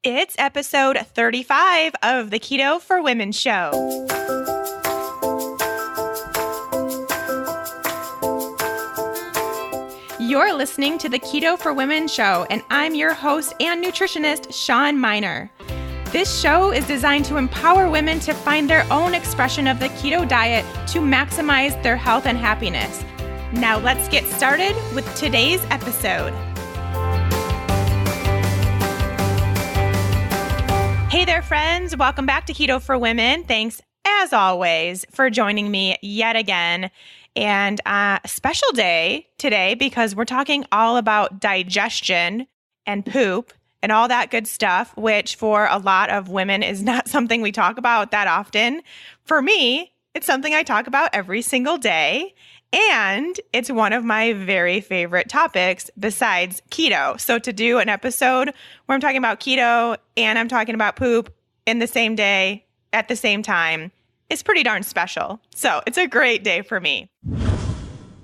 It's episode 35 of the Keto for Women show. You're listening to the Keto for Women show, and I'm your host and nutritionist, Shawn Miner. This show is designed to empower women to find their own expression of the keto diet to maximize their health and happiness. Now let's get started with today's episode. Hey there, friends. Welcome back to Keto for Women. Thanks, as always, for joining me yet again. And a special day today because we're talking all about digestion and poop and all that good stuff, which for a lot of women is not something we talk about that often. For me, it's something I talk about every single day. And it's one of my very favorite topics besides keto. So to do an episode where I'm talking about keto and I'm talking about poop in the same day at the same time is pretty darn special. So it's a great day for me.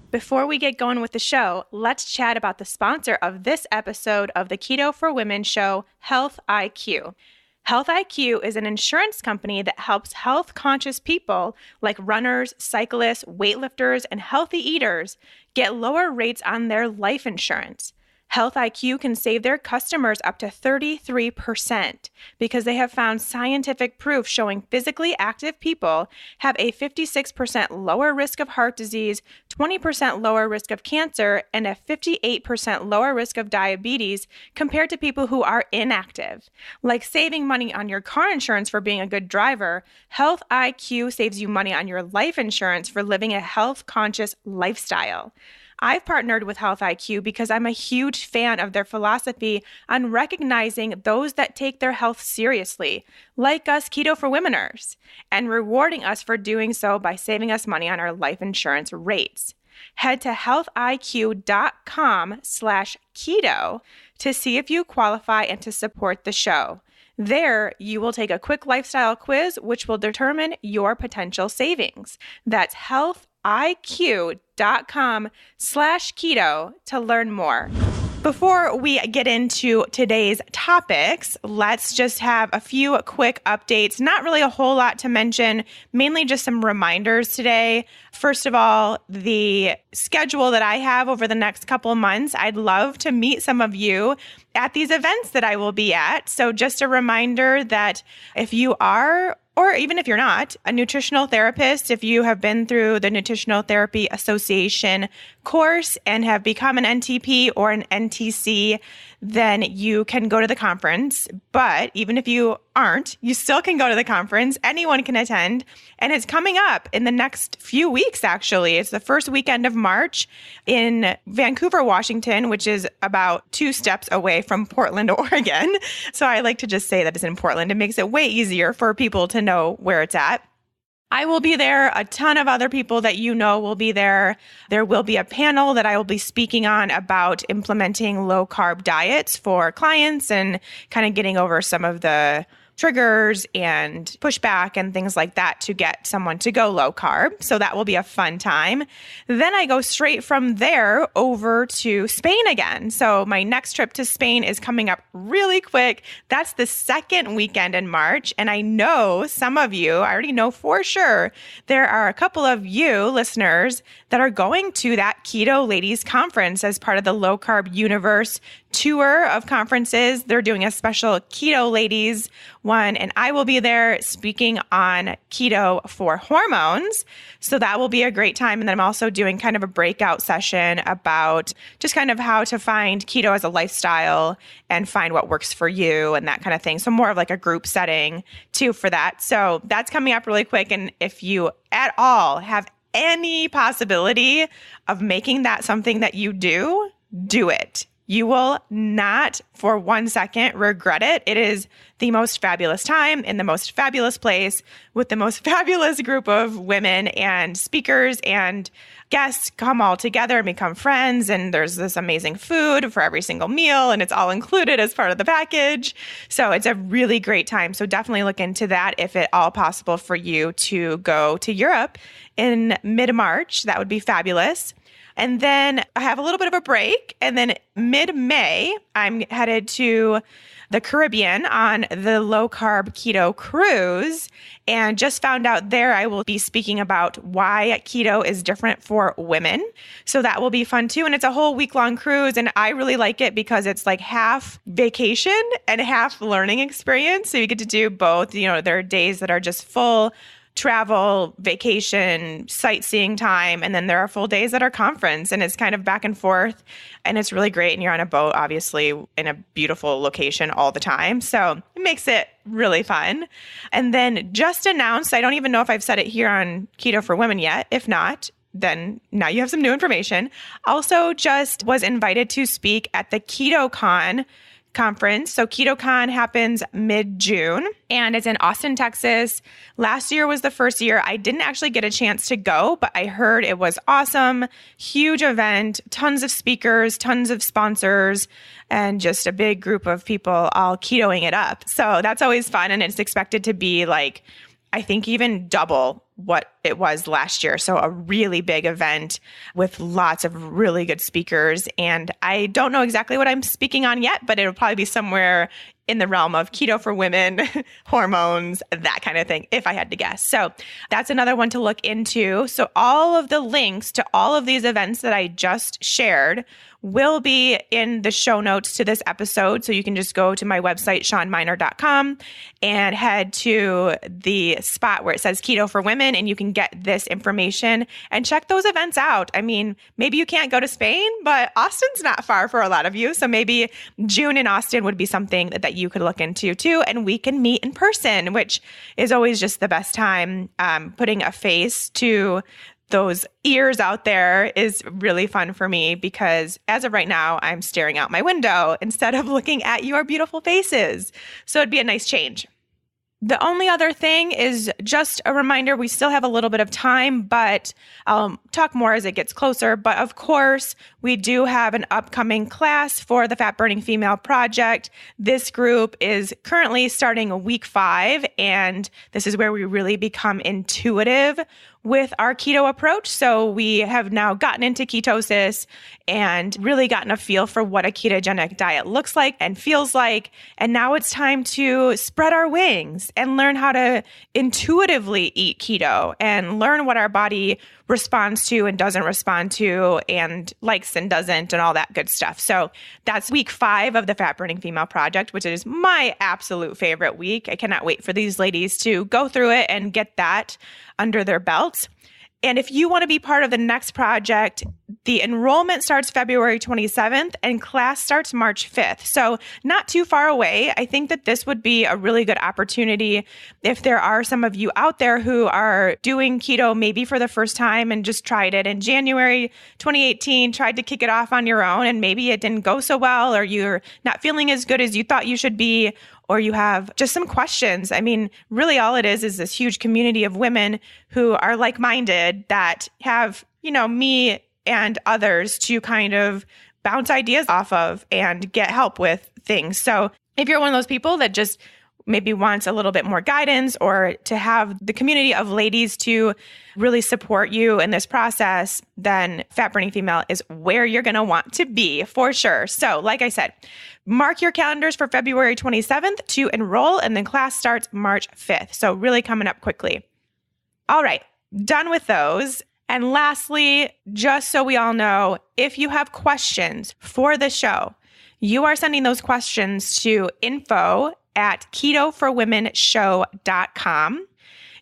Before we get going with the show, let's chat about the sponsor of this episode of the Keto for Women show, Health IQ. Health IQ is an insurance company that helps health-conscious people like runners, cyclists, weightlifters, and healthy eaters get lower rates on their life insurance. Health IQ can save their customers up to 33% because they have found scientific proof showing physically active people have a 56% lower risk of heart disease, 20% lower risk of cancer, and a 58% lower risk of diabetes compared to people who are inactive. Like saving money on your car insurance for being a good driver, Health IQ saves you money on your life insurance for living a health-conscious lifestyle. I've partnered with Health IQ because I'm a huge fan of their philosophy on recognizing those that take their health seriously, like us Keto for Womeners, and rewarding us for doing so by saving us money on our life insurance rates. Head to healthiq.com/keto to see if you qualify and to support the show. There, you will take a quick lifestyle quiz, which will determine your potential savings. That's healthiq.com/keto to learn more. Before we get into today's topics, let's just have a few quick updates. Not really a whole lot to mention, mainly just some reminders today. First of all, the schedule that I have over the next couple of months, I'd love to meet some of you at these events that I will be at. So just a reminder that if you are, or even if you're not, a nutritional therapist, if you have been through the Nutritional Therapy Association course and have become an NTP or an NTC, then you can go to the conference. But even if you aren't, you still can go to the conference. Anyone can attend. And it's coming up in the next few weeks, actually. It's the first weekend of March in Vancouver, Washington, which is about 2 steps away from Portland, Oregon. So I like to just say that it's in Portland. It makes it way easier for people to know where it's at. I will be there. A ton of other people that you know will be there. There will be a panel that I will be speaking on about implementing low carb diets for clients and kind of getting over some of the triggers and pushback and things like that to get someone to go low carb. So that will be a fun time. Then I go straight from there over to Spain again. So my next trip to Spain is coming up really quick. That's the second weekend in March. And I know some of you, I already know for sure, there are a couple of you listeners that are going to that Keto Ladies Conference as part of the Low Carb Universe tour of conferences. They're doing a special Keto Ladies one, and I will be there speaking on keto for hormones. So that will be a great time. And then I'm also doing kind of a breakout session about just kind of how to find keto as a lifestyle and find what works for you and that kind of thing. So more of like a group setting too for that. So that's coming up really quick. And if you at all have any possibility of making that something that you do it. You will not for 1 second regret it. It is the most fabulous time in the most fabulous place with the most fabulous group of women and speakers and guests come all together and become friends. And there's this amazing food for every single meal and it's all included as part of the package. So it's a really great time. So definitely look into that if at all possible for you to go to Europe in mid-March. That would be fabulous. And then I have a little bit of a break. And then mid-May, I'm headed to the Caribbean on the low carb keto cruise, and just found out there I will be speaking about why keto is different for women. So that will be fun too. And it's a whole week-long cruise, and I really like it because it's like half vacation and half learning experience. So you get to do both. There are days that are just full travel, vacation, sightseeing time. And then there are full days that are conference, and it's kind of back and forth, and it's really great. And you're on a boat, obviously, in a beautiful location all the time. So it makes it really fun. And then just announced, I don't even know if I've said it here on Keto for Women yet. If not, then now you have some new information. Also just was invited to speak at the KetoCon conference. So KetoCon happens mid-June, and it's in Austin, Texas. Last year was the first year. I didn't actually get a chance to go, but I heard it was awesome. Huge event, tons of speakers, tons of sponsors, and just a big group of people all ketoing it up. So that's always fun. And it's expected to be like, I think even double what it was last year. So a really big event with lots of really good speakers. And I don't know exactly what I'm speaking on yet, but it'll probably be somewhere in the realm of keto for women, hormones, that kind of thing, if I had to guess. So that's another one to look into. So all of the links to all of these events that I just shared will be in the show notes to this episode. So you can just go to my website, shawnminer.com, and head to the spot where it says Keto for Women, and you can get this information and check those events out. I mean, maybe you can't go to Spain, but Austin's not far for a lot of you. So maybe June in Austin would be something that you could look into too, and we can meet in person, which is always just the best time. Putting a face to those ears out there is really fun for me, because as of right now, I'm staring out my window instead of looking at your beautiful faces. So it'd be a nice change. The only other thing is just a reminder, we still have a little bit of time, but I'll talk more as it gets closer. But of course, we do have an upcoming class for the Fat Burning Female Project. This group is currently starting week 5, and this is where we really become intuitive with our keto approach. So we have now gotten into ketosis and really gotten a feel for what a ketogenic diet looks like and feels like. And now it's time to spread our wings and learn how to intuitively eat keto and learn what our body responds to and doesn't respond to and likes and doesn't and all that good stuff. So that's week 5 of the Fat Burning Female Project, which is my absolute favorite week. I cannot wait for these ladies to go through it and get that under their belts. And if you want to be part of the next project, the enrollment starts February 27th and class starts March 5th. So not too far away. I think that this would be a really good opportunity if there are some of you out there who are doing keto maybe for the first time and just tried it in January 2018, tried to kick it off on your own, and maybe it didn't go so well, or you're not feeling as good as you thought you should be, or you have just some questions. I mean, really all it is this huge community of women who are like-minded that have, me and others to kind of bounce ideas off of and get help with things. So if you're one of those people that just maybe wants a little bit more guidance, or to have the community of ladies to really support you in this process, then Fat Burning Female is where you're going to want to be for sure. So like I said, mark your calendars for February 27th to enroll, and then class starts March 5th. So really coming up quickly. All right, done with those. And lastly, just so we all know, if you have questions for the show, you are sending those questions to info@ketoforwomenshow.com.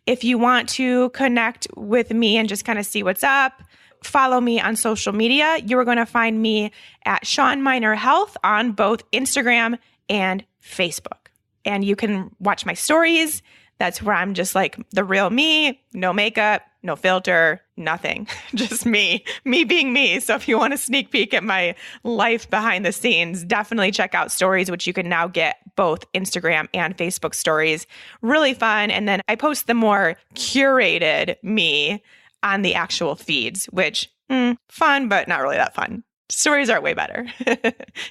If you want to connect with me and just kind of see what's up, follow me on social media. You're going to find me at Shawn Miner Health on both Instagram and Facebook. And you can watch my stories. That's where I'm just like the real me, no makeup, no filter, nothing, just me being me. So if you want a sneak peek at my life behind the scenes, definitely check out stories, which you can now get both Instagram and Facebook stories. Really fun. And then I post the more curated me on the actual feeds, which fun, but not really that fun. Stories are way better,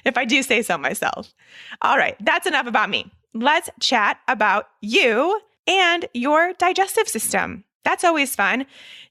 if I do say so myself. All right, that's enough about me. Let's chat about you and your digestive system. That's always fun.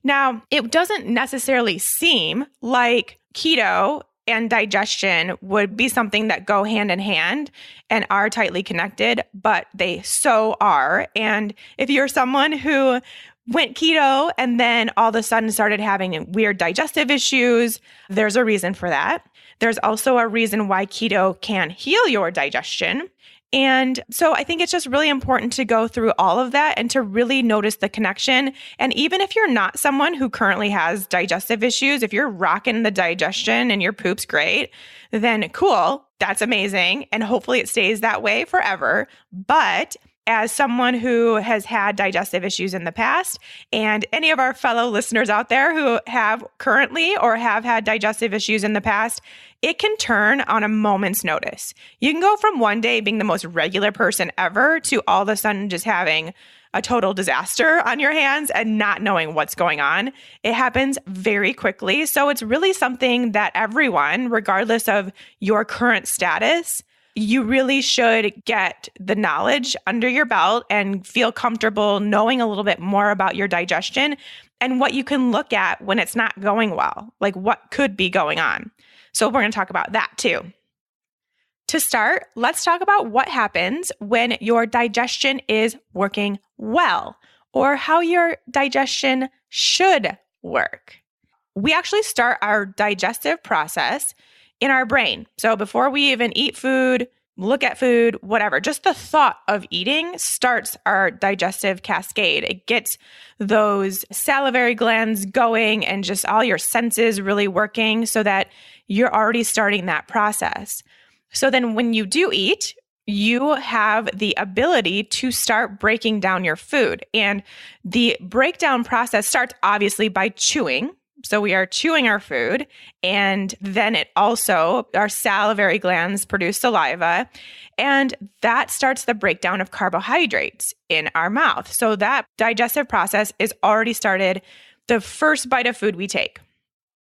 Now, it doesn't necessarily seem like keto and digestion would be something that go hand in hand and are tightly connected, but they so are. And if you're someone who went keto and then all of a sudden started having weird digestive issues, there's a reason for that. There's also a reason why keto can heal your digestion. And so I think it's just really important to go through all of that and to really notice the connection. And even if you're not someone who currently has digestive issues, if you're rocking the digestion and your poop's great, then cool, that's amazing. And hopefully it stays that way forever. But as someone who has had digestive issues in the past, and any of our fellow listeners out there who have currently or have had digestive issues in the past, it can turn on a moment's notice. You can go from one day being the most regular person ever to all of a sudden just having a total disaster on your hands and not knowing what's going on. It happens very quickly. So it's really something that everyone, regardless of your current status, you really should get the knowledge under your belt and feel comfortable knowing a little bit more about your digestion and what you can look at when it's not going well, like what could be going on. So we're going to talk about that too. To start, let's talk about what happens when your digestion is working well, or how your digestion should work. We actually start our digestive process in our brain. So before we even eat food, look at food, whatever, just the thought of eating starts our digestive cascade. It gets those salivary glands going and just all your senses really working so that you're already starting that process. So then when you do eat, you have the ability to start breaking down your food. And the breakdown process starts obviously by chewing. So we are chewing our food, and then our salivary glands produce saliva, and that starts the breakdown of carbohydrates in our mouth. So that digestive process is already started the first bite of food we take.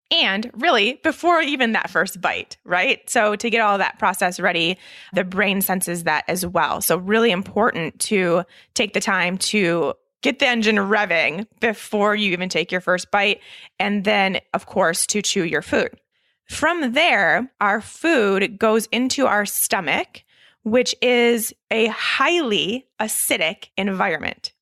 And really, before even that first bite, right? So to get all that process ready, the brain senses that as well. So really important to take the time to get the engine revving before you even take your first bite. And then, of course, to chew your food. From there, our food goes into our stomach, which is a highly acidic environment.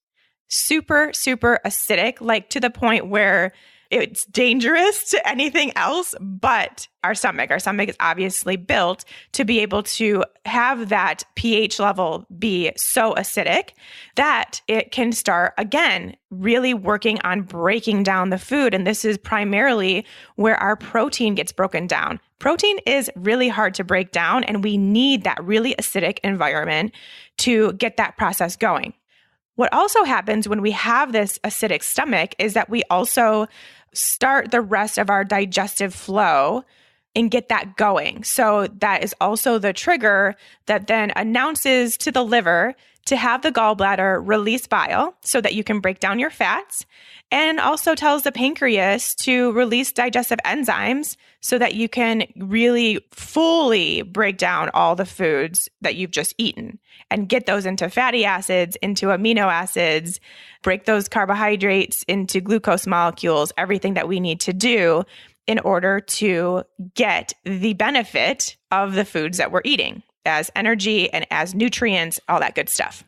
Super, super acidic, like to the point where it's dangerous to anything else but our stomach. Our stomach is obviously built to be able to have that pH level be so acidic that it can start, again, really working on breaking down the food. And this is primarily where our protein gets broken down. Protein is really hard to break down, and we need that really acidic environment to get that process going. What also happens when we have this acidic stomach is that we also start the rest of our digestive flow and get that going. So that is also the trigger that then announces to the liver to have the gallbladder release bile so that you can break down your fats, and also tells the pancreas to release digestive enzymes so that you can really fully break down all the foods that you've just eaten and get those into fatty acids, into amino acids, break those carbohydrates into glucose molecules, everything that we need to do in order to get the benefit of the foods that we're eating as energy and as nutrients, all that good stuff.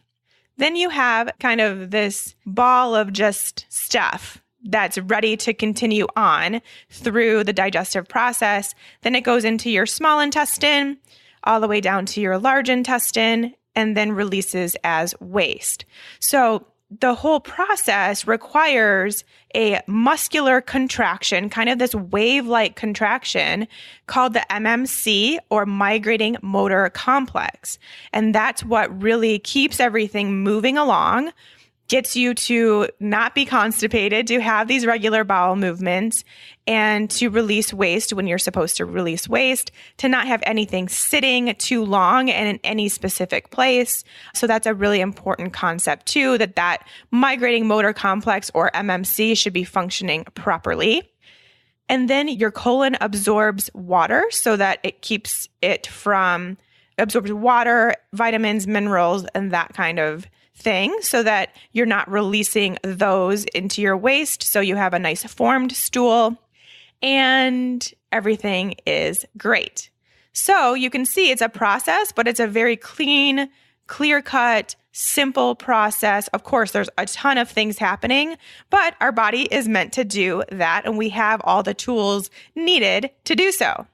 Then you have kind of this ball of just stuff that's ready to continue on through the digestive process. Then it goes into your small intestine, all the way down to your large intestine, and then releases as waste. So the whole process requires a muscular contraction, kind of this wave-like contraction called the MMC, or migrating motor complex. And that's what really keeps everything moving along, gets you to not be constipated, to have these regular bowel movements, and to release waste when you're supposed to release waste, to not have anything sitting too long and in any specific place. So that's a really important concept too, that migrating motor complex, or MMC, should be functioning properly. And then your colon absorbs water so that it keeps it from absorbs water, vitamins, minerals, and that kind of thing, so that you're not releasing those into your waste. So you have a nice formed stool and everything is great. So you can see it's a process, but it's a very clean, clear-cut, simple process. Of course, there's a ton of things happening, but our body is meant to do that, and we have all the tools needed to do so.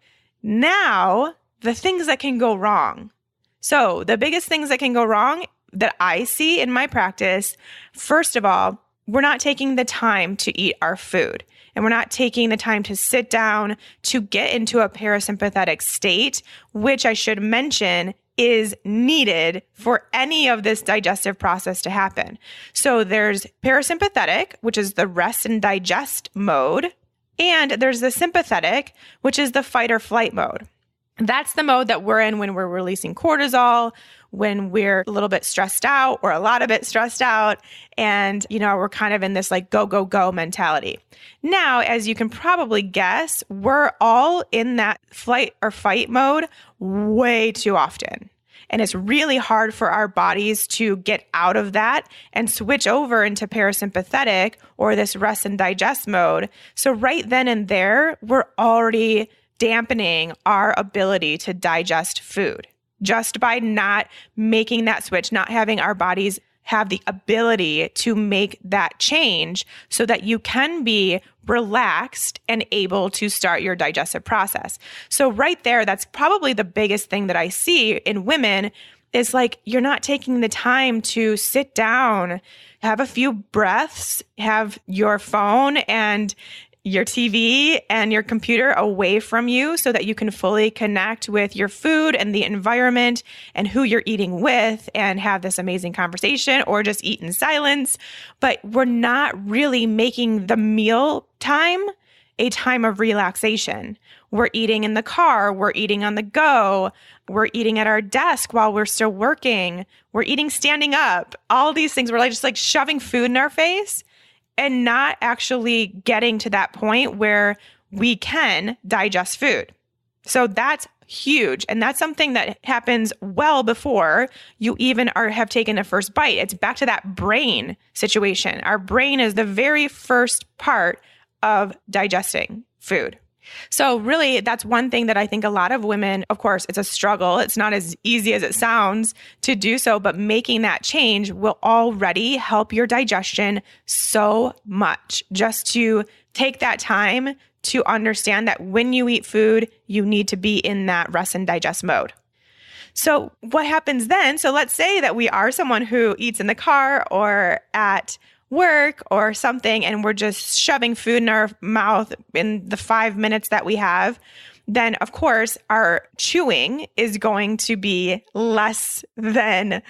Now, the things that can go wrong. So the biggest things that can go wrong that I see in my practice, first of all, we're not taking the time to eat our food, and we're not taking the time to sit down to get into a parasympathetic state, which I should mention is needed for any of this digestive process to happen. So there's parasympathetic, which is the rest and digest mode, and there's the sympathetic, which is the fight or flight mode. That's the mode that we're in when we're releasing cortisol, when we're a little bit stressed out or a lot of it stressed out. And, we're kind of in this like go, go, go mentality. Now, as you can probably guess, we're all in that flight or fight mode way too often. And it's really hard for our bodies to get out of that and switch over into parasympathetic or this rest and digest mode. So right then and there, we're already dampening our ability to digest food just by not making that switch, not having our bodies have the ability to make that change so that you can be relaxed and able to start your digestive process. So right there, that's probably the biggest thing that I see in women is like, you're not taking the time to sit down, have a few breaths, have your phone and your TV and your computer away from you so that you can fully connect with your food and the environment and who you're eating with and have this amazing conversation, or just eat in silence. But we're not really making the meal time a time of relaxation. We're eating in the car, we're eating on the go, we're eating at our desk while we're still working, we're eating standing up, all these things. We're like just like shoving food in our face and not actually getting to that point where we can digest food. So that's huge. And that's something that happens well before you even have taken the first bite. It's back to that brain situation. Our brain is the very first part of digesting food. So really, that's one thing that I think a lot of women, of course, it's a struggle. It's not as easy as it sounds to do so, but making that change will already help your digestion so much. Just to take that time to understand that when you eat food, you need to be in that rest and digest mode. So what happens then? So let's say that we are someone who eats in the car or at work or something, and we're just shoving food in our mouth in the 5 minutes that we have. Then of course our chewing is going to be less than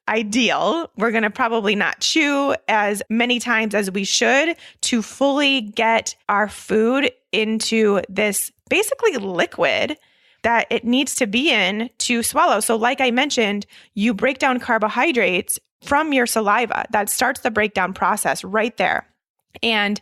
ideal. We're going to probably not chew as many times as we should to fully get our food into this basically liquid that it needs to be in to swallow. So like I mentioned, you break down carbohydrates from your saliva. That starts the breakdown process right there. And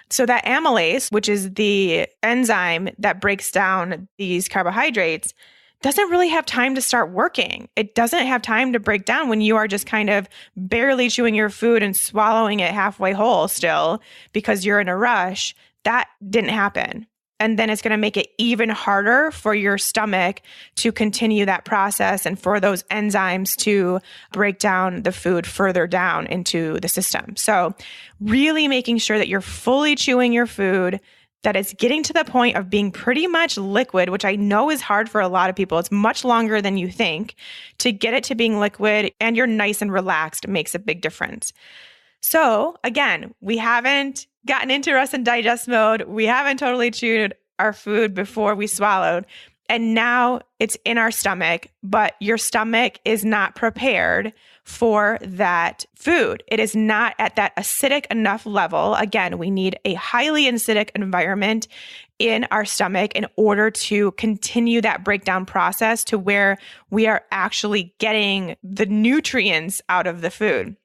so that amylase, which is the enzyme that breaks down these carbohydrates, doesn't really have time to start working. It doesn't have time to break down when you are just kind of barely chewing your food and swallowing it halfway whole still because you're in a rush. That didn't happen. And then it's going to make it even harder for your stomach to continue that process and for those enzymes to break down the food further down into the system. So really making sure that you're fully chewing your food, that it's getting to the point of being pretty much liquid, which I know is hard for a lot of people. It's much longer than you think. To get it to being liquid and you're nice and relaxed makes a big difference. So again, we haven't gotten into rest and digest mode. We haven't totally chewed our food before we swallowed. And now it's in our stomach, but your stomach is not prepared for that food. It is not at that acidic enough level. Again, we need a highly acidic environment in our stomach in order to continue that breakdown process to where we are actually getting the nutrients out of the food.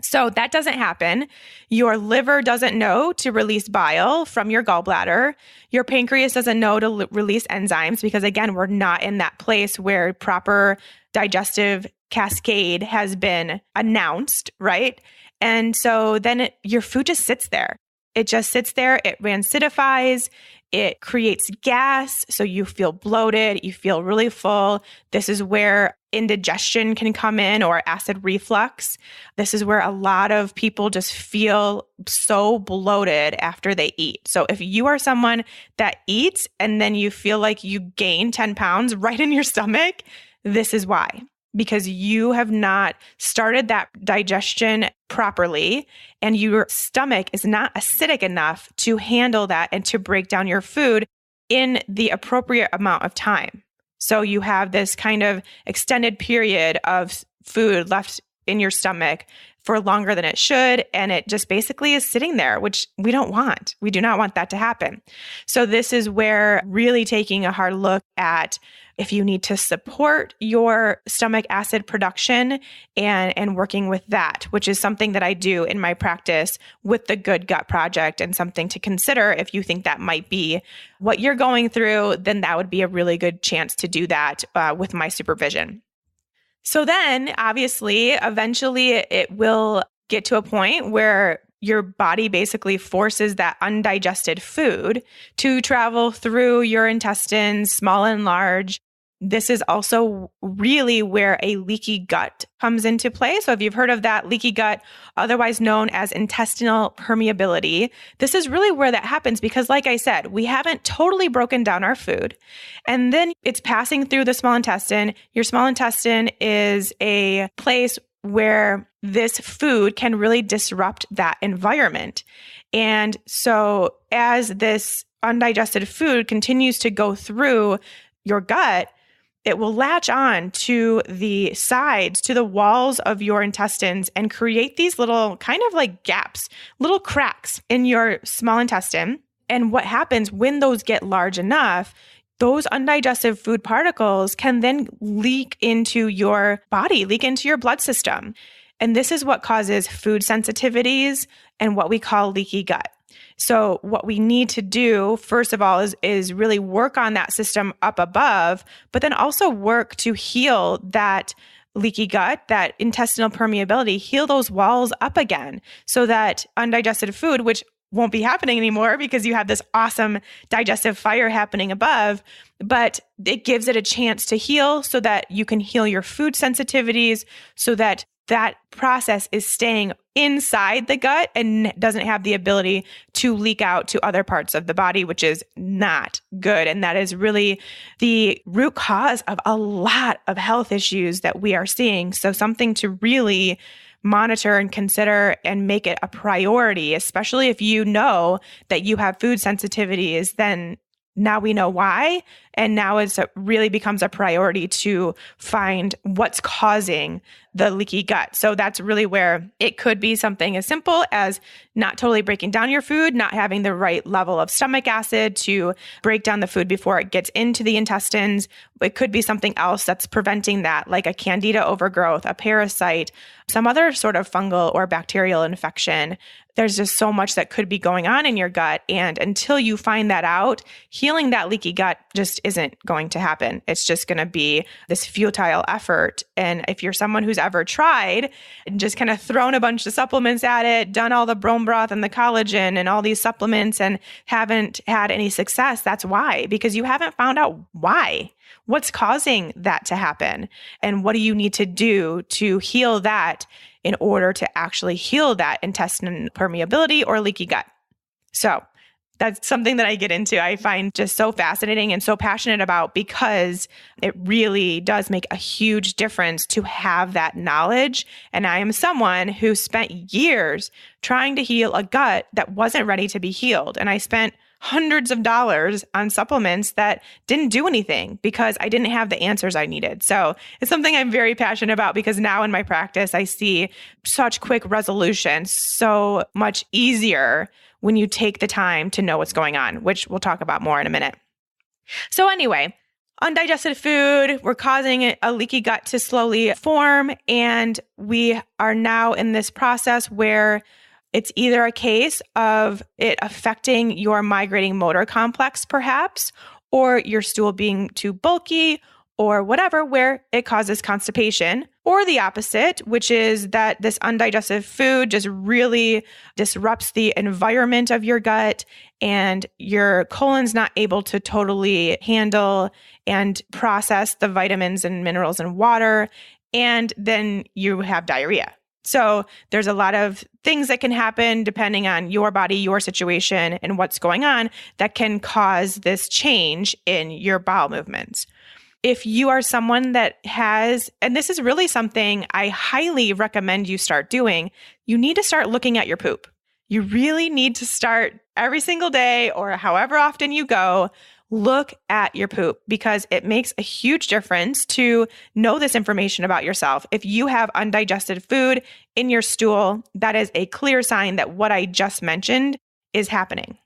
So that doesn't happen. Your liver doesn't know to release bile from your gallbladder. Your pancreas doesn't know to release enzymes because, again, we're not in that place where proper digestive cascade has been announced, right? And so then your food just sits there. It just sits there. It rancidifies. It creates gas. So you feel bloated. You feel really full. This is where indigestion can come in, or acid reflux. This is where a lot of people just feel so bloated after they eat. So if you are someone that eats and then you feel like you gain 10 pounds right in your stomach, this is why. Because you have not started that digestion properly, and your stomach is not acidic enough to handle that and to break down your food in the appropriate amount of time. So you have this kind of extended period of food left in your stomach for longer than it should, and it just basically is sitting there, which we don't want. We do not want that to happen. So this is where really taking a hard look at if you need to support your stomach acid production and working with that, which is something that I do in my practice with the Good Gut Project, and something to consider if you think that might be what you're going through, then that would be a really good chance to do that with my supervision. So then obviously, eventually it will get to a point where your body basically forces that undigested food to travel through your intestines, small and large. This is also really where a leaky gut comes into play. So if you've heard of that leaky gut, otherwise known as intestinal permeability, this is really where that happens because, like I said, we haven't totally broken down our food. And then it's passing through the small intestine. Your small intestine is a place where this food can really disrupt that environment. And so as this undigested food continues to go through your gut, it will latch on to the sides, to the walls of your intestines, and create these little kind of like gaps, little cracks in your small intestine. And what happens when those get large enough, those undigested food particles can then leak into your body, leak into your blood system. And this is what causes food sensitivities and what we call leaky gut. So what we need to do, first of all, is really work on that system up above, but then also work to heal that leaky gut, that intestinal permeability, heal those walls up again so that undigested food, which won't be happening anymore because you have this awesome digestive fire happening above, but it gives it a chance to heal so that you can heal your food sensitivities, so that that process is staying inside the gut and doesn't have the ability to leak out to other parts of the body, which is not good. And that is really the root cause of a lot of health issues that we are seeing. So something to really monitor and consider and make it a priority, especially if you know that you have food sensitivities, then now we know why. And now it really becomes a priority to find what's causing the leaky gut. So that's really where it could be something as simple as not totally breaking down your food, not having the right level of stomach acid to break down the food before it gets into the intestines. It could be something else that's preventing that, like a candida overgrowth, a parasite, some other sort of fungal or bacterial infection. There's just so much that could be going on in your gut. And until you find that out, healing that leaky gut just isn't going to happen. It's just going to be this futile effort. And if you're someone who's ever tried and just kind of thrown a bunch of supplements at it, done all the bone broth and the collagen and all these supplements and haven't had any success, that's why, because you haven't found out why. What's causing that to happen? And what do you need to do to heal that in order to actually heal that intestinal permeability or leaky gut? So that's something that I get into. I find just so fascinating and so passionate about, because it really does make a huge difference to have that knowledge. And I am someone who spent years trying to heal a gut that wasn't ready to be healed. And I spent hundreds of dollars on supplements that didn't do anything because I didn't have the answers I needed. So it's something I'm very passionate about, because now in my practice, I see such quick resolution, so much easier when you take the time to know what's going on, which we'll talk about more in a minute. So anyway, undigested food. We're causing a leaky gut to slowly form. And we are now in this process where it's either a case of it affecting your migrating motor complex, perhaps, or your stool being too bulky or whatever, where it causes constipation, or the opposite, which is that this undigested food just really disrupts the environment of your gut and your colon's not able to totally handle and process the vitamins and minerals and water, and then you have diarrhea. So there's a lot of things that can happen depending on your body, your situation, and what's going on that can cause this change in your bowel movements. If you are someone that has, and this is really something I highly recommend you start doing, you need to start looking at your poop. You really need to start every single day or however often you go, look at your poop because it makes a huge difference to know this information about yourself. If you have undigested food in your stool, that is a clear sign that what I just mentioned is happening.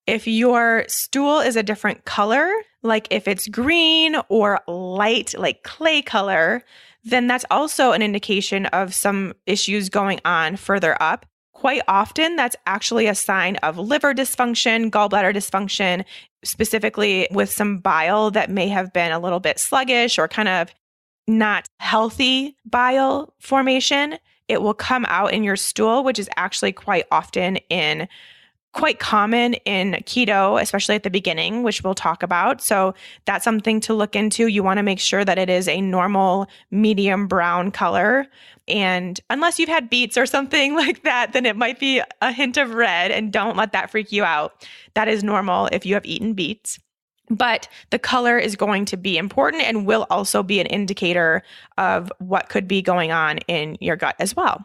If your stool is a different color, like if it's green or light, like clay color, then that's also an indication of some issues going on further up. Quite often, that's actually a sign of liver dysfunction, gallbladder dysfunction, specifically with some bile that may have been a little bit sluggish or kind of not healthy bile formation. It will come out in your stool, which is actually quite common in keto, especially at the beginning, which we'll talk about. So that's something to look into. You want to make sure that it is a normal medium brown color. And unless you've had beets or something like that, then it might be a hint of red, and don't let that freak you out. That is normal if you have eaten beets. But the color is going to be important and will also be an indicator of what could be going on in your gut as well.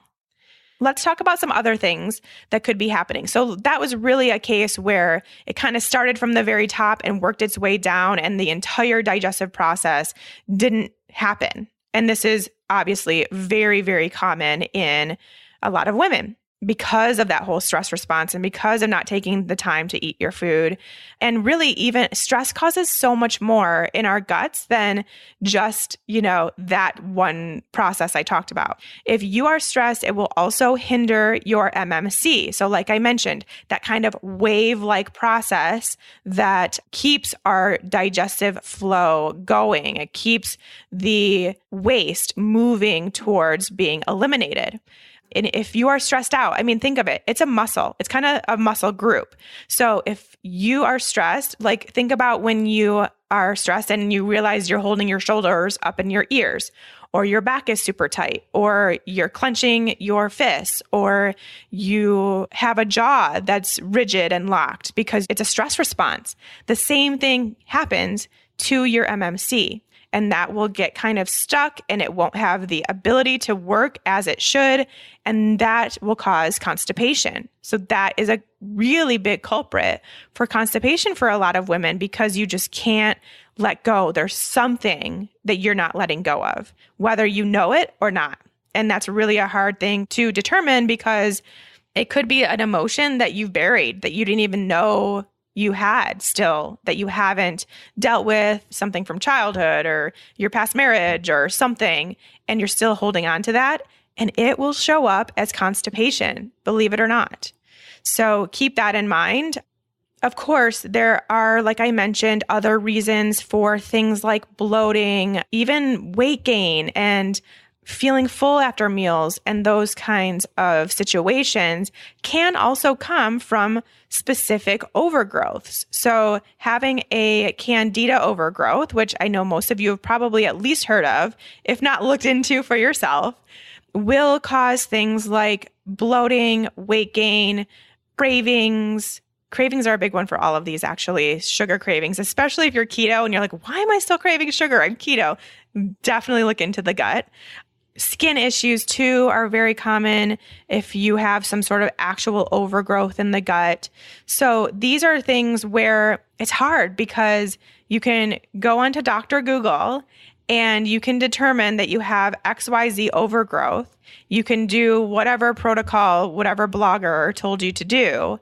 Let's talk about some other things that could be happening. So that was really a case where it kind of started from the very top and worked its way down, and the entire digestive process didn't happen. And this is obviously very, very common in a lot of women because of that whole stress response and because of not taking the time to eat your food. And really, even stress causes so much more in our guts than just, that one process I talked about. If you are stressed, it will also hinder your MMC. So like I mentioned, that kind of wave-like process that keeps our digestive flow going. It keeps the waste moving towards being eliminated. And if you are stressed out, think of it. It's a muscle. It's kind of a muscle group. So if you are stressed, like think about when you are stressed and you realize you're holding your shoulders up in your ears, or your back is super tight, or you're clenching your fists, or you have a jaw that's rigid and locked because it's a stress response. The same thing happens to your MMC. And that will get kind of stuck and it won't have the ability to work as it should. And that will cause constipation. So that is a really big culprit for constipation for a lot of women because you just can't let go. There's something that you're not letting go of, whether you know it or not. And that's really a hard thing to determine because it could be an emotion that you've buried that you didn't even know you had still, that you haven't dealt with, something from childhood or your past marriage or something, and you're still holding on to that, and it will show up as constipation, believe it or not. So keep that in mind. Of course, there are, like I mentioned, other reasons for things like bloating, even weight gain, and feeling full after meals, and those kinds of situations can also come from specific overgrowths. So having a candida overgrowth, which I know most of you have probably at least heard of, if not looked into for yourself, will cause things like bloating, weight gain, cravings. Cravings are a big one for all of these, actually. Sugar cravings, especially if you're keto and you're like, why am I still craving sugar? I'm keto. Definitely look into the gut. Skin issues too are very common if you have some sort of actual overgrowth in the gut. So these are things where it's hard because you can go onto Dr. Google and you can determine that you have XYZ overgrowth. You can do whatever protocol, whatever blogger told you to do.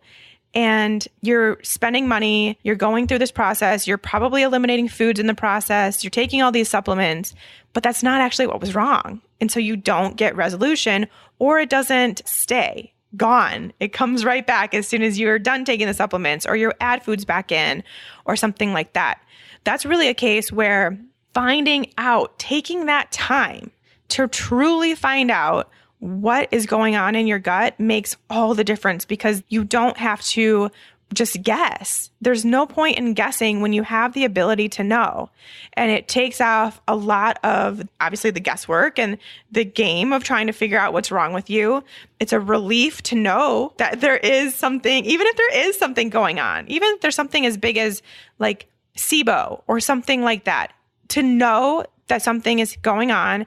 and you're spending money, you're going through this process, you're probably eliminating foods in the process, you're taking all these supplements, but that's not actually what was wrong. And so you don't get resolution, or it doesn't stay. Gone. It comes right back as soon as you're done taking the supplements, or you add foods back in or something like that. That's really a case where finding out, taking that time to truly find out what is going on in your gut makes all the difference, because you don't have to just guess. There's no point in guessing when you have the ability to know. And it takes off a lot of, obviously, the guesswork and the game of trying to figure out what's wrong with you. It's a relief to know that there is something, even if there is something going on, even if there's something as big as like SIBO or something like that, to know that something is going on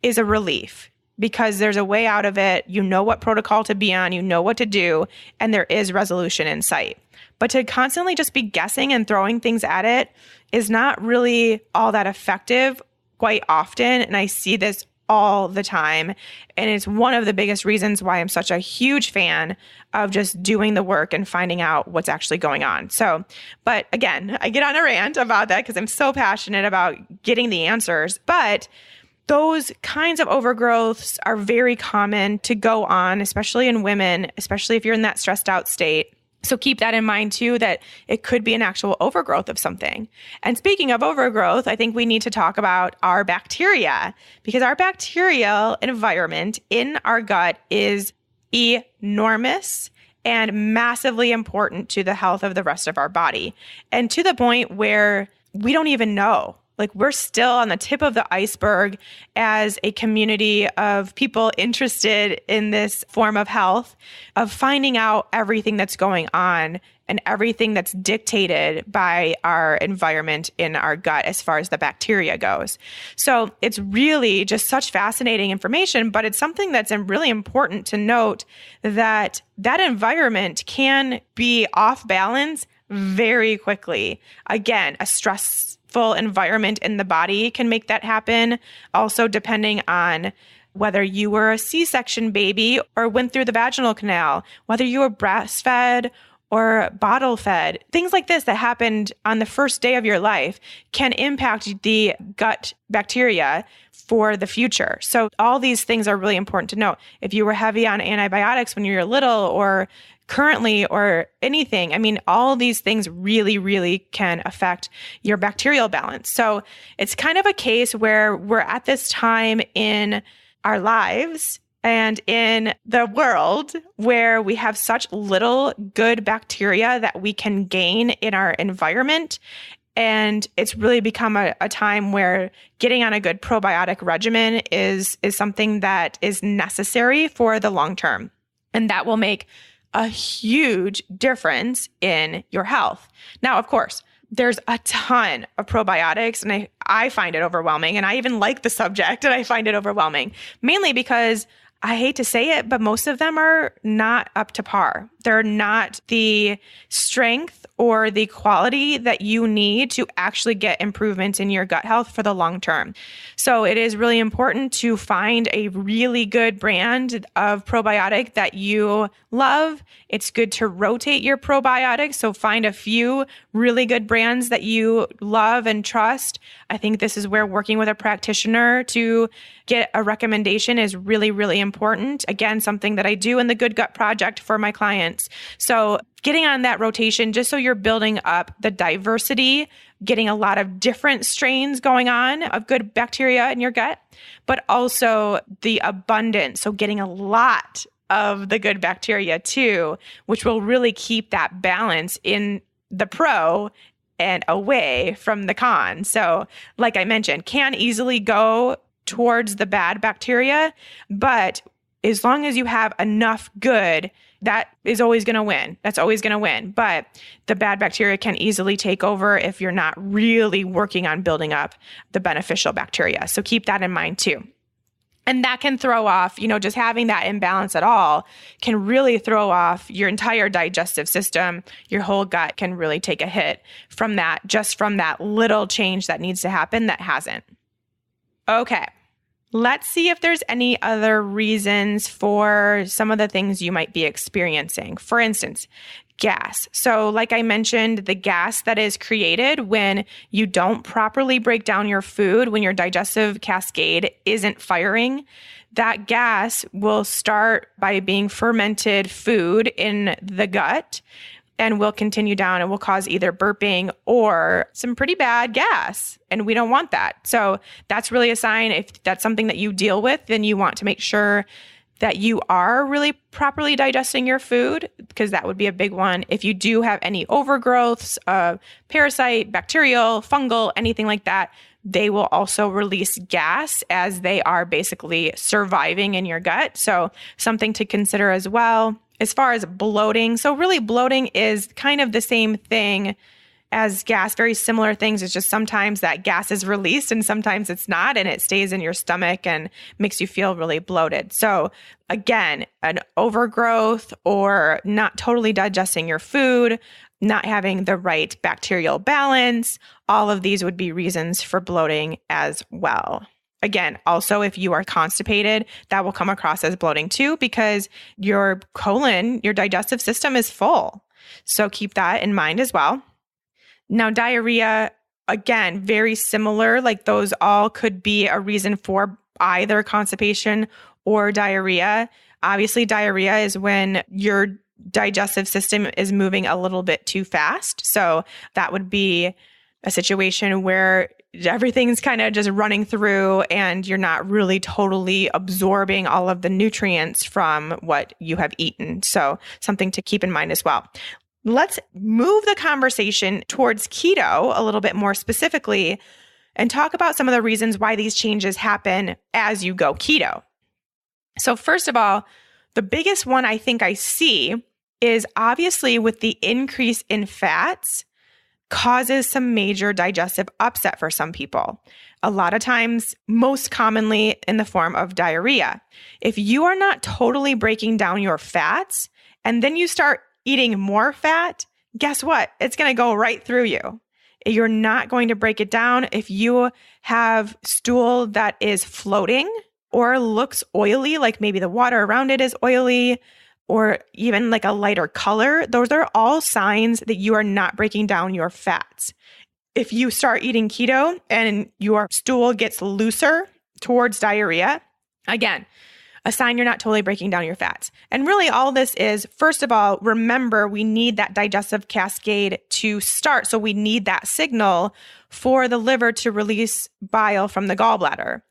is a relief, because there's a way out of it. You know what protocol to be on, you know what to do, and there is resolution in sight. But to constantly just be guessing and throwing things at it is not really all that effective quite often. And I see this all the time. And it's one of the biggest reasons why I'm such a huge fan of just doing the work and finding out what's actually going on. So, but again, I get on a rant about that because I'm so passionate about getting the answers. But those kinds of overgrowths are very common to go on, especially in women, especially if you're in that stressed out state. So keep that in mind too, that it could be an actual overgrowth of something. And speaking of overgrowth, I think we need to talk about our bacteria, because our bacterial environment in our gut is enormous and massively important to the health of the rest of our body. And to the point where we don't even know. Like, we're still on the tip of the iceberg as a community of people interested in this form of health, of finding out everything that's going on and everything that's dictated by our environment in our gut as far as the bacteria goes. So it's really just such fascinating information, but it's something that's really important to note, that that environment can be off balance very quickly. Again, a stressful environment in the body can make that happen. Also, depending on whether you were a C-section baby or went through the vaginal canal, whether you were breastfed or bottle fed, things like this that happened on the first day of your life can impact the gut bacteria for the future. So all these things are really important to know. If you were heavy on antibiotics when you were little, or currently, or anything, I mean, all these things really, really can affect your bacterial balance. So it's kind of a case where we're at this time in our lives and in the world where we have such little good bacteria that we can gain in our environment. And it's really become a time where getting on a good probiotic regimen is something that is necessary for the long term. And that will make a huge difference in your health. Now, of course, there's a ton of probiotics, and I find it overwhelming. And I even like the subject, and I find it overwhelming, mainly because I hate to say it, but most of them are not up to par. They're not the strength or the quality that you need to actually get improvements in your gut health for the long term. So it is really important to find a really good brand of probiotic that you love. It's good to rotate your probiotics. So find a few really good brands that you love and trust. I think this is where working with a practitioner to get a recommendation is really, really important. Again, something that I do in the Good Gut Project for my clients. So getting on that rotation, just so you're building up the diversity, getting a lot of different strains going on of good bacteria in your gut, but also the abundance. So getting a lot of the good bacteria too, which will really keep that balance in the pro and away from the con. So like I mentioned, can easily go towards the bad bacteria, but as long as you have enough good, that is always going to win. That's always going to win. But the bad bacteria can easily take over if you're not really working on building up the beneficial bacteria. So keep that in mind too. And that can throw off, just having that imbalance at all can really throw off your entire digestive system. Your whole gut can really take a hit from that, just from that little change that needs to happen that hasn't. Okay. Let's see if there's any other reasons for some of the things you might be experiencing. For instance, gas. So like I mentioned, the gas that is created when you don't properly break down your food, when your digestive cascade isn't firing, that gas will start by being fermented food in the gut and will continue down and will cause either burping or some pretty bad gas. And we don't want that. So that's really a sign. If that's something that you deal with, then you want to make sure that you are really properly digesting your food, because that would be a big one. If you do have any overgrowths of parasite, bacterial, fungal, anything like that, they will also release gas as they are basically surviving in your gut. So something to consider as well. As far as bloating, so really bloating is kind of the same thing as gas, very similar things. It's just sometimes that gas is released and sometimes it's not, and it stays in your stomach and makes you feel really bloated. So again, an overgrowth or not totally digesting your food, not having the right bacterial balance, all of these would be reasons for bloating as well. Again, also, if you are constipated, that will come across as bloating too, because your colon, your digestive system is full. So keep that in mind as well. Now, diarrhea, again, very similar. Like those all could be a reason for either constipation or diarrhea. Obviously, diarrhea is when your digestive system is moving a little bit too fast. So that would be a situation where everything's kind of just running through and you're not really totally absorbing all of the nutrients from what you have eaten. So something to keep in mind as well. Let's move the conversation towards keto a little bit more specifically and talk about some of the reasons why these changes happen as you go keto. So first of all, the biggest one I think I see is obviously with the increase in fats causes some major digestive upset for some people. A lot of times, most commonly in the form of diarrhea. If you are not totally breaking down your fats and then you start eating more fat, guess what? It's going to go right through you. You're not going to break it down. If you have stool that is floating or looks oily, like maybe the water around it is oily, or even like a lighter color, those are all signs that you are not breaking down your fats. If you start eating keto and your stool gets looser towards diarrhea, again, a sign you're not totally breaking down your fats. And really all this is, first of all, remember we need that digestive cascade to start. So we need that signal for the liver to release bile from the gallbladder.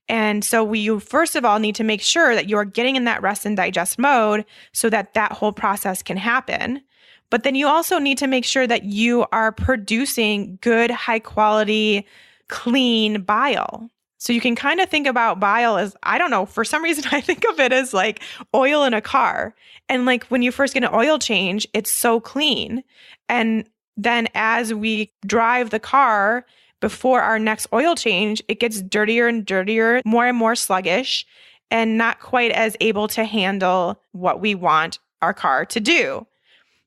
And so you first of all need to make sure that you're getting in that rest and digest mode so that that whole process can happen. But then you also need to make sure that you are producing good, high quality, clean bile. So you can kind of think about bile as, I don't know, for some reason I think of it as like oil in a car. And like when you first get an oil change, it's so clean. And then as we drive the car before our next oil change, it gets dirtier and dirtier, more and more sluggish, and not quite as able to handle what we want our car to do.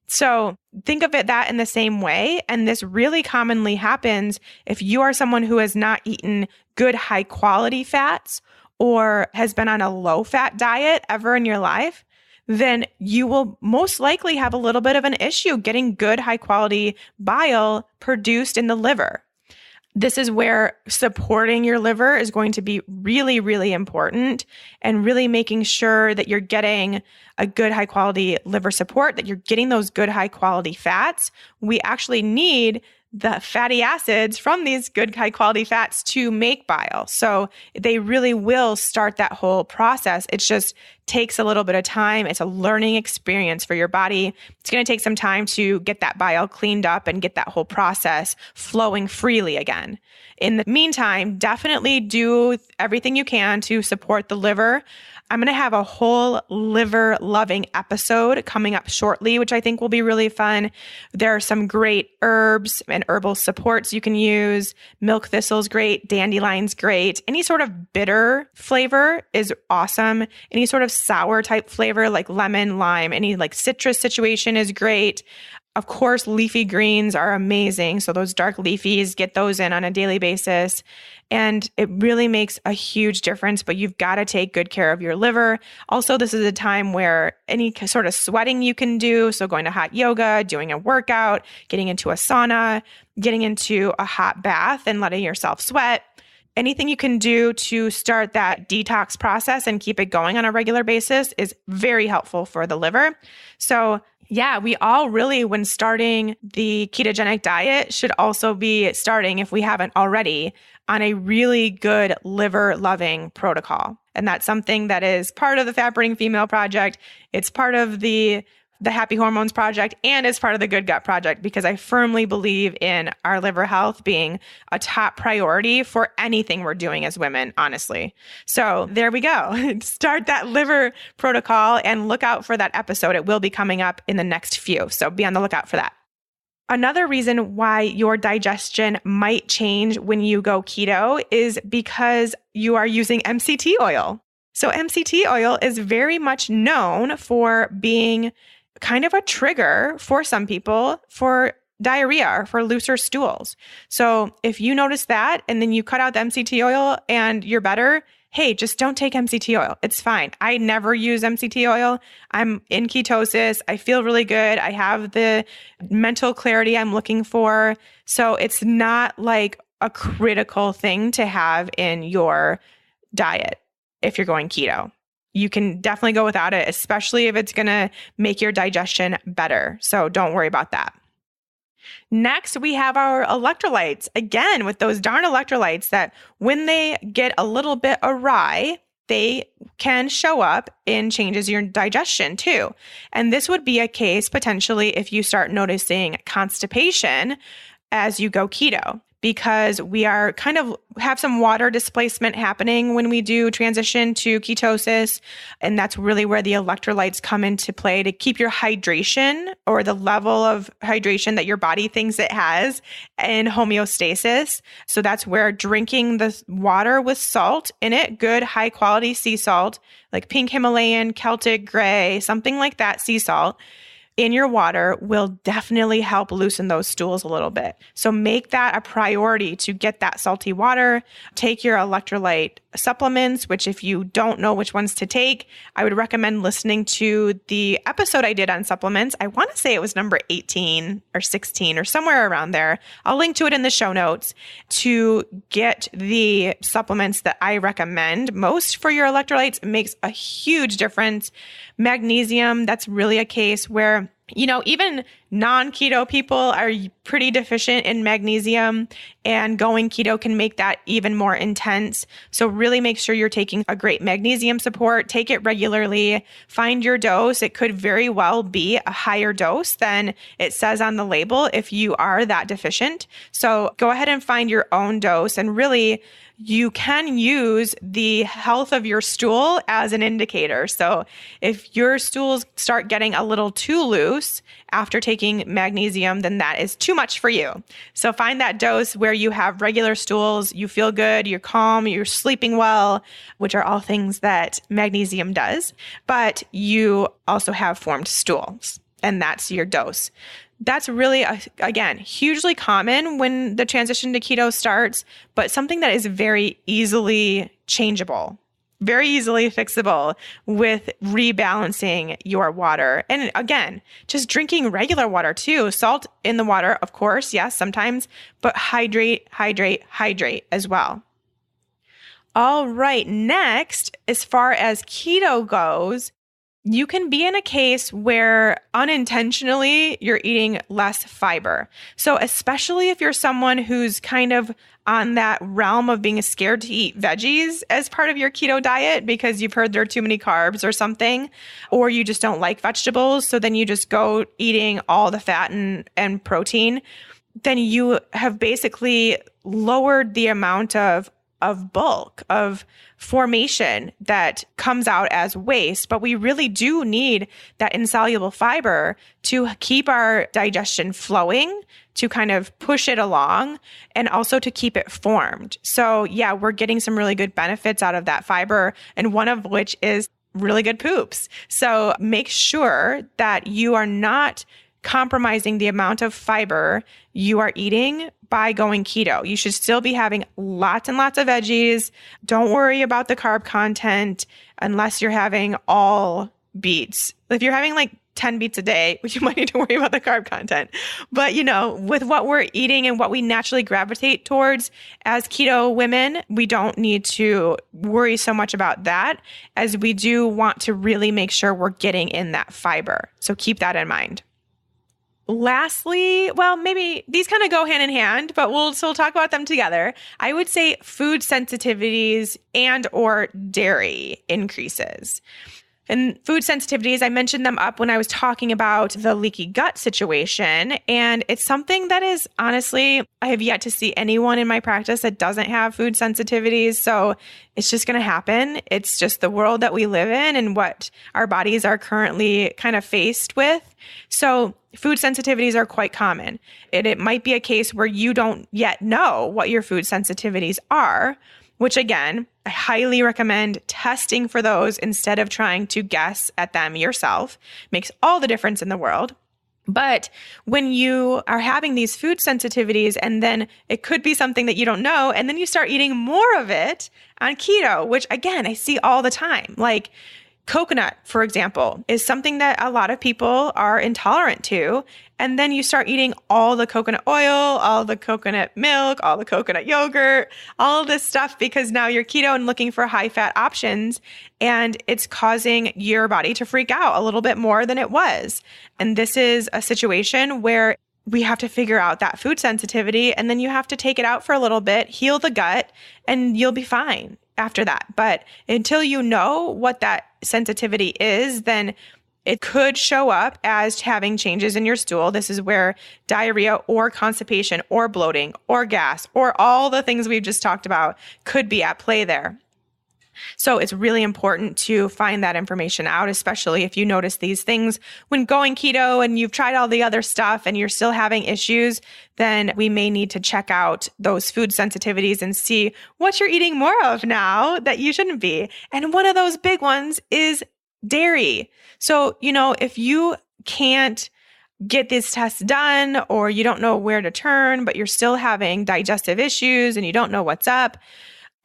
So think of it that in the same way. And this really commonly happens if you are someone who has not eaten good high quality fats or has been on a low fat diet ever in your life, then you will most likely have a little bit of an issue getting good high quality bile produced in the liver. This is where supporting your liver is going to be really, really important, and really making sure that you're getting a good high quality liver support, that you're getting those good high quality fats. We actually need the fatty acids from these good high quality fats to make bile. So they really will start that whole process. It just takes a little bit of time. It's a learning experience for your body. It's going to take some time to get that bile cleaned up and get that whole process flowing freely again. In the meantime, definitely do everything you can to support the liver. I'm going to have a whole liver loving episode coming up shortly, which I think will be really fun. There are some great herbs and herbal supports you can use. Milk thistle's great. Dandelion's great. Any sort of bitter flavor is awesome. Any sort of sour type flavor like lemon, lime, any like citrus situation is great. Of course, leafy greens are amazing. So those dark leafies, get those in on a daily basis. And it really makes a huge difference, but you've got to take good care of your liver. Also, this is a time where any sort of sweating you can do, so going to hot yoga, doing a workout, getting into a sauna, getting into a hot bath and letting yourself sweat, anything you can do to start that detox process and keep it going on a regular basis is very helpful for the liver. So yeah, we all really, when starting the ketogenic diet, should also be starting, if we haven't already, on a really good liver-loving protocol. And that's something that is part of the Fat Burning Female Project. It's part of the Happy Hormones Project, and it's part of the Good Gut Project, because I firmly believe in our liver health being a top priority for anything we're doing as women, honestly. So there we go. Start that liver protocol and look out for that episode. It will be coming up in the next few. So be on the lookout for that. Another reason why your digestion might change when you go keto is because you are using MCT oil. So MCT oil is very much known for being kind of a trigger for some people for diarrhea or for looser stools. So if you notice that and then you cut out the MCT oil and you're better, hey, just don't take MCT oil. It's fine. I never use MCT oil. I'm in ketosis. I feel really good. I have the mental clarity I'm looking for. So it's not like a critical thing to have in your diet if you're going keto. You can definitely go without it, especially if it's going to make your digestion better. So don't worry about that. Next, we have our electrolytes. Again, with those darn electrolytes that when they get a little bit awry, they can show up in changes in your digestion too. And this would be a case potentially if you start noticing constipation as you go keto, because we are kind of have some water displacement happening when we do transition to ketosis. And that's really where the electrolytes come into play to keep your hydration, or the level of hydration that your body thinks it has, in homeostasis. So that's where drinking the water with salt in it, good high quality sea salt, like pink Himalayan, Celtic gray, something like that sea salt, in your water will definitely help loosen those stools a little bit. So make that a priority to get that salty water. Take your electrolyte supplements, which if you don't know which ones to take, I would recommend listening to the episode I did on supplements. I want to say it was number 18 or 16 or somewhere around there. I'll link to it in the show notes to get the supplements that I recommend most for your electrolytes. It makes a huge difference. Magnesium, that's really a case where, even non-keto people are pretty deficient in magnesium, and going keto can make that even more intense. So really make sure you're taking a great magnesium support. Take it regularly. Find your dose. It could very well be a higher dose than it says on the label if you are that deficient. So go ahead and find your own dose, and really you can use the health of your stool as an indicator. So if your stools start getting a little too loose after taking magnesium, then that is too much for you. So find that dose where you have regular stools, you feel good, you're calm, you're sleeping well, which are all things that magnesium does, but you also have formed stools, and that's your dose. That's really, again, hugely common when the transition to keto starts, but something that is very easily changeable, very easily fixable with rebalancing your water. And again, just drinking regular water too. Salt in the water, of course, yes, sometimes, but hydrate as well. All right, next, as far as keto goes, you can be in a case where unintentionally you're eating less fiber. So especially if you're someone who's kind of on that realm of being scared to eat veggies as part of your keto diet because you've heard there are too many carbs or something, or you just don't like vegetables, so then you just go eating all the fat and protein, then you have basically lowered the amount of bulk, of formation that comes out as waste. But we really do need that insoluble fiber to keep our digestion flowing, to kind of push it along, and also to keep it formed. So yeah, we're getting some really good benefits out of that fiber, and one of which is really good poops. So make sure that you are not compromising the amount of fiber you are eating by going keto. You should still be having lots and lots of veggies. Don't worry about the carb content unless you're having all beets. If you're having like 10 beets a day, you might need to worry about the carb content. But with what we're eating and what we naturally gravitate towards as keto women, we don't need to worry so much about that, as we do want to really make sure we're getting in that fiber. So keep that in mind. Lastly, well, maybe these kind of go hand in hand, but we'll talk about them together. I would say food sensitivities and or dairy increases. And food sensitivities, I mentioned them up when I was talking about the leaky gut situation. And it's something that is honestly, I have yet to see anyone in my practice that doesn't have food sensitivities. So it's just going to happen. It's just the world that we live in and what our bodies are currently kind of faced with. So food sensitivities are quite common. It might be a case where you don't yet know what your food sensitivities are, which again, I highly recommend testing for those instead of trying to guess at them yourself. Makes all the difference in the world. But when you are having these food sensitivities and then it could be something that you don't know, and then you start eating more of it on keto, which again, I see all the time. Like coconut, for example, is something that a lot of people are intolerant to. And then you start eating all the coconut oil, all the coconut milk, all the coconut yogurt, all this stuff because now you're keto and looking for high fat options. And it's causing your body to freak out a little bit more than it was. And this is a situation where we have to figure out that food sensitivity, and then you have to take it out for a little bit, heal the gut, and you'll be fine after that. But until you know what that sensitivity is, then it could show up as having changes in your stool. This is where diarrhea or constipation or bloating or gas or all the things we've just talked about could be at play there. So it's really important to find that information out, especially if you notice these things when going keto and you've tried all the other stuff and you're still having issues, then we may need to check out those food sensitivities and see what you're eating more of now that you shouldn't be. And one of those big ones is dairy. So, if you can't get this test done or you don't know where to turn, but you're still having digestive issues and you don't know what's up,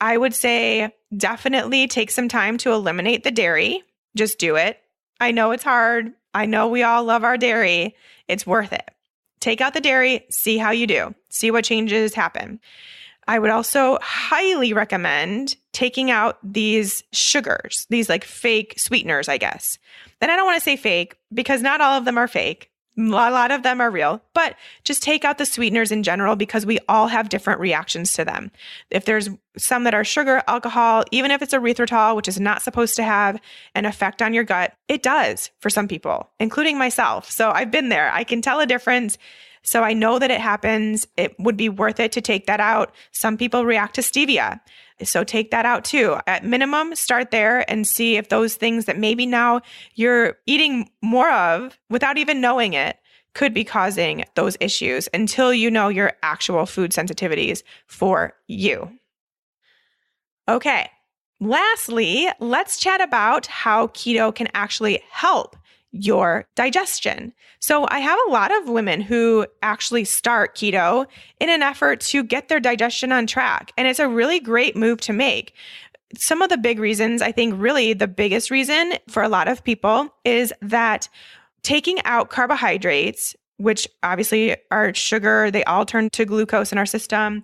I would say definitely take some time to eliminate the dairy. Just do it. I know it's hard. I know we all love our dairy. It's worth it. Take out the dairy, see how you do, see what changes happen. I would also highly recommend taking out these sugars, these like fake sweeteners, I guess. And I don't want to say fake because not all of them are fake. A lot of them are real, but just take out the sweeteners in general because we all have different reactions to them. If there's some that are sugar, alcohol, even if it's erythritol, which is not supposed to have an effect on your gut, it does for some people, including myself. So I've been there. I can tell a difference. So I know that it happens. It would be worth it to take that out. Some people react to stevia. So take that out too. At minimum, start there and see if those things that maybe now you're eating more of without even knowing it could be causing those issues until you know your actual food sensitivities for you. Okay. Lastly, let's chat about how keto can actually help your digestion. So I have a lot of women who actually start keto in an effort to get their digestion on track. And it's a really great move to make. Some of the big reasons, I think really the biggest reason for a lot of people is that taking out carbohydrates, which obviously are sugar, they all turn to glucose in our system.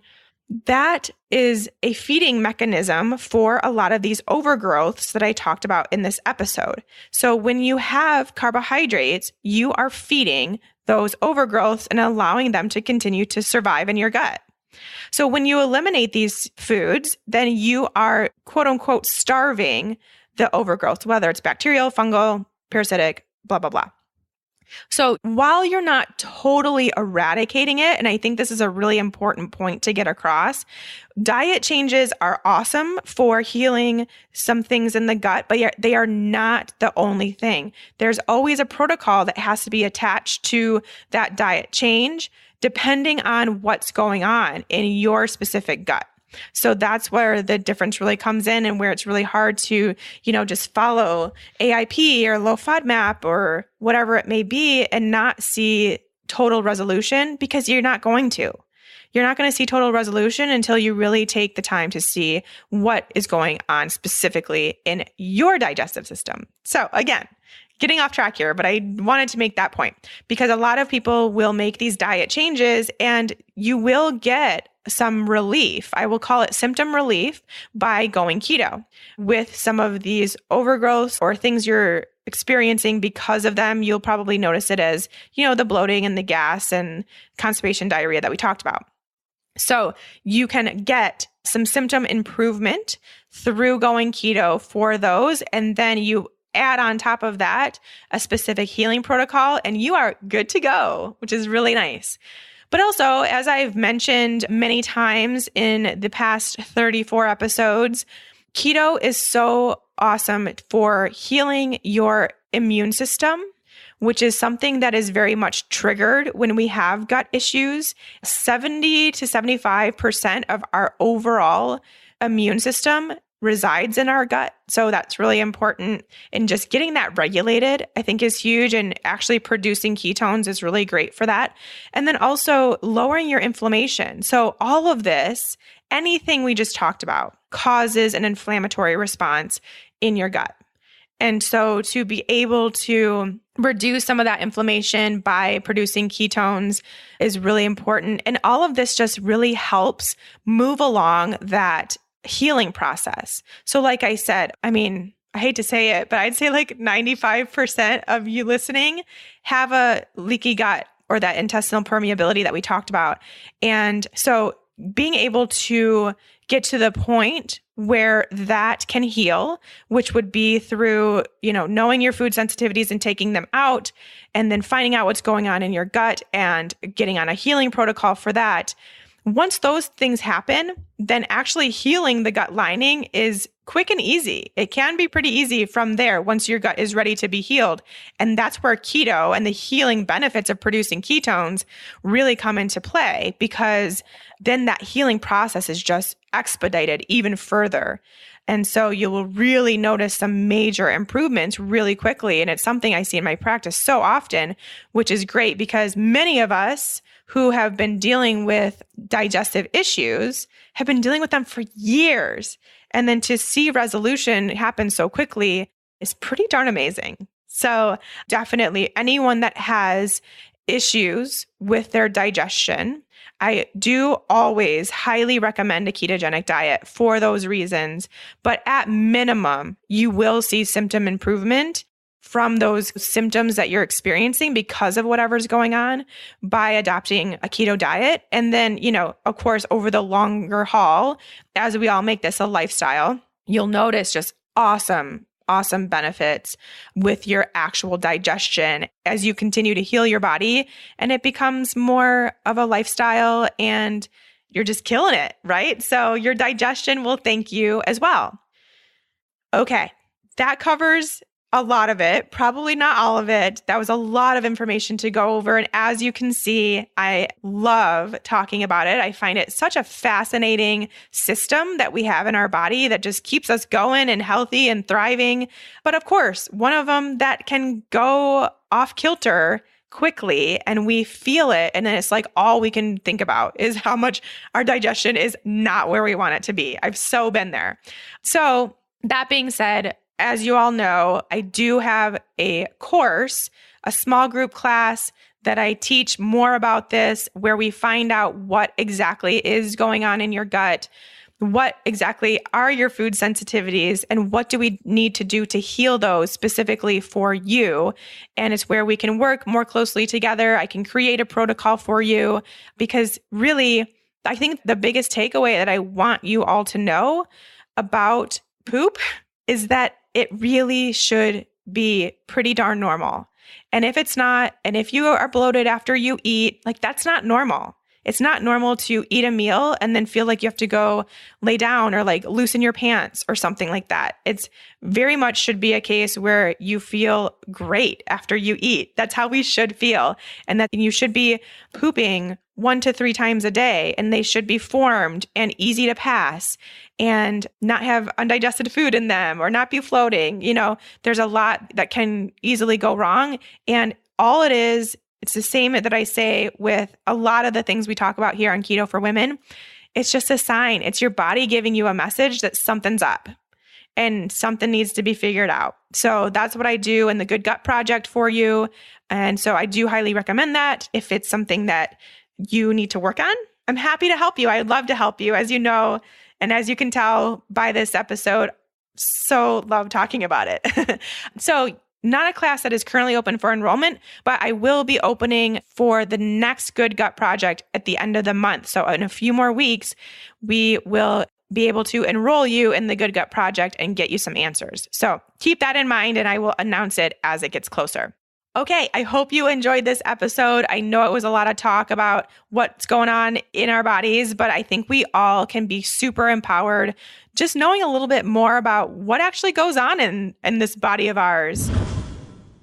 That is a feeding mechanism for a lot of these overgrowths that I talked about in this episode. So when you have carbohydrates, you are feeding those overgrowths and allowing them to continue to survive in your gut. So when you eliminate these foods, then you are quote unquote starving the overgrowth, whether it's bacterial, fungal, parasitic, blah, blah, blah. So while you're not totally eradicating it, and I think this is a really important point to get across, diet changes are awesome for healing some things in the gut, but they are not the only thing. There's always a protocol that has to be attached to that diet change, depending on what's going on in your specific gut. So that's where the difference really comes in, and where it's really hard to, just follow AIP or low FODMAP or whatever it may be and not see total resolution, because you're not going to. You're not going to see total resolution until you really take the time to see what is going on specifically in your digestive system. So again, getting off track here, but I wanted to make that point because a lot of people will make these diet changes and you will get some relief. I will call it symptom relief by going keto with some of these overgrowths or things you're experiencing because of them. You'll probably notice it as, the bloating and the gas and constipation, diarrhea that we talked about. So you can get some symptom improvement through going keto for those. And then you add on top of that a specific healing protocol and you are good to go, which is really nice. But also, as I've mentioned many times in the past 34 episodes, keto is so awesome for healing your immune system, which is something that is very much triggered when we have gut issues. 70 to 75% of our overall immune system resides in our gut. So that's really important. And just getting that regulated, I think, is huge. And actually producing ketones is really great for that. And then also lowering your inflammation. So all of this, anything we just talked about, causes an inflammatory response in your gut. And so to be able to reduce some of that inflammation by producing ketones is really important. And all of this just really helps move along that healing process. So like I said, I hate to say it, but I'd say like 95% of you listening have a leaky gut or that intestinal permeability that we talked about. And so being able to get to the point where that can heal, which would be through, knowing your food sensitivities and taking them out, and then finding out what's going on in your gut and getting on a healing protocol for that. Once those things happen, then actually healing the gut lining is quick and easy. It can be pretty easy from there once your gut is ready to be healed. And that's where keto and the healing benefits of producing ketones really come into play, because then that healing process is just expedited even further. And so you will really notice some major improvements really quickly. And it's something I see in my practice so often, which is great because many of us who have been dealing with digestive issues have been dealing with them for years. And then to see resolution happen so quickly is pretty darn amazing. So definitely anyone that has issues with their digestion, I do always highly recommend a ketogenic diet for those reasons. But at minimum, you will see symptom improvement from those symptoms that you're experiencing because of whatever's going on by adopting a keto diet. And then, of course, over the longer haul, as we all make this a lifestyle, you'll notice just awesome benefits with your actual digestion as you continue to heal your body and it becomes more of a lifestyle and you're just killing it, right? So your digestion will thank you as well. Okay, that covers a lot of it, probably not all of it. That was a lot of information to go over. And as you can see, I love talking about it. I find it such a fascinating system that we have in our body that just keeps us going and healthy and thriving. But of course, one of them that can go off kilter quickly and we feel it. And then it's like all we can think about is how much our digestion is not where we want it to be. I've so been there. So that being said, as you all know, I do have a course, a small group class that I teach more about this, where we find out what exactly is going on in your gut, what exactly are your food sensitivities, and what do we need to do to heal those specifically for you. And it's where we can work more closely together. I can create a protocol for you because really, I think the biggest takeaway that I want you all to know about poop is that it really should be pretty darn normal. And if it's not, and if you are bloated after you eat, like that's not normal. It's not normal to eat a meal and then feel like you have to go lay down or like loosen your pants or something like that. It's very much should be a case where you feel great after you eat. That's how we should feel. And that you should be pooping 1 to 3 times a day, and they should be formed and easy to pass and not have undigested food in them or not be floating. There's a lot that can easily go wrong. And all it is, it's the same that I say with a lot of the things we talk about here on Keto for Women. It's just a sign. It's your body giving you a message that something's up and something needs to be figured out. So that's what I do in the Good Gut Project for you. And so I do highly recommend that if it's something that you need to work on. I'm happy to help you. I'd love to help you, as you know, and as you can tell by this episode, so love talking about it. So not a class that is currently open for enrollment, but I will be opening for the next Good Gut Project at the end of the month. So in a few more weeks, we will be able to enroll you in the Good Gut Project and get you some answers. So keep that in mind, and I will announce it as it gets closer. Okay, I hope you enjoyed this episode. I know it was a lot of talk about what's going on in our bodies, but I think we all can be super empowered just knowing a little bit more about what actually goes on in this body of ours.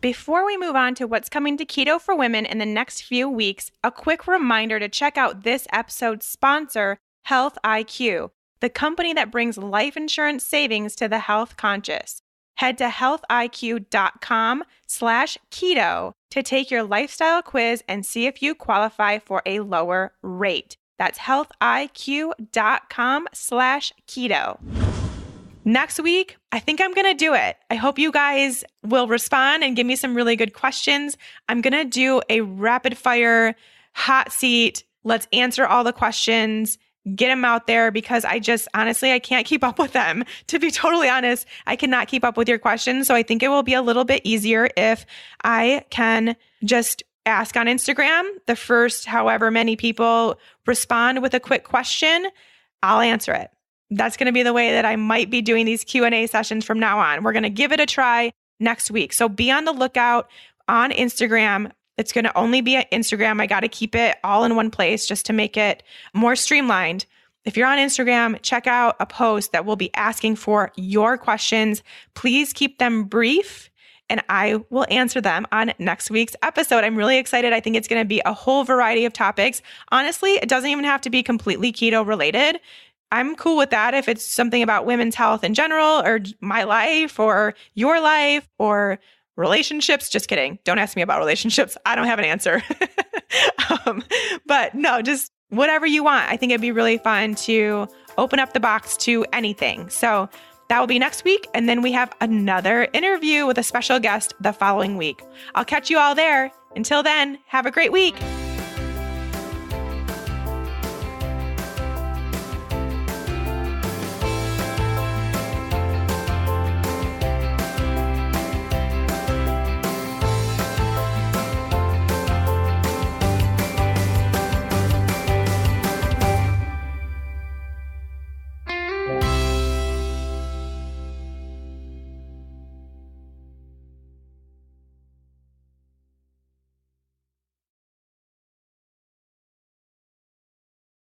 Before we move on to what's coming to Keto for Women in the next few weeks, a quick reminder to check out this episode's sponsor, Health IQ, the company that brings life insurance savings to the health conscious. Head to healthiq.com/keto to take your lifestyle quiz and see if you qualify for a lower rate. That's healthiq.com/keto. Next week, I think I'm going to do it. I hope you guys will respond and give me some really good questions. I'm going to do a rapid fire hot seat. Let's answer all the questions. Get them out there because I can't keep up with them. To be totally honest, I cannot keep up with your questions. So I think it will be a little bit easier if I can just ask on Instagram. The first however many people respond with a quick question, I'll answer it. That's going to be the way that I might be doing these Q&A sessions from now on. We're going to give it a try next week. So be on the lookout on Instagram. It's going to only be at Instagram. I got to keep it all in one place just to make it more streamlined. If you're on Instagram, check out a post that will be asking for your questions. Please keep them brief and I will answer them on next week's episode. I'm really excited. I think it's going to be a whole variety of topics. Honestly, it doesn't even have to be completely keto related. I'm cool with that if it's something about women's health in general or my life or your life or relationships. Just kidding. Don't ask me about relationships. I don't have an answer. But no, just whatever you want. I think it'd be really fun to open up the box to anything. So that will be next week. And then we have another interview with a special guest the following week. I'll catch you all there. Until then, have a great week.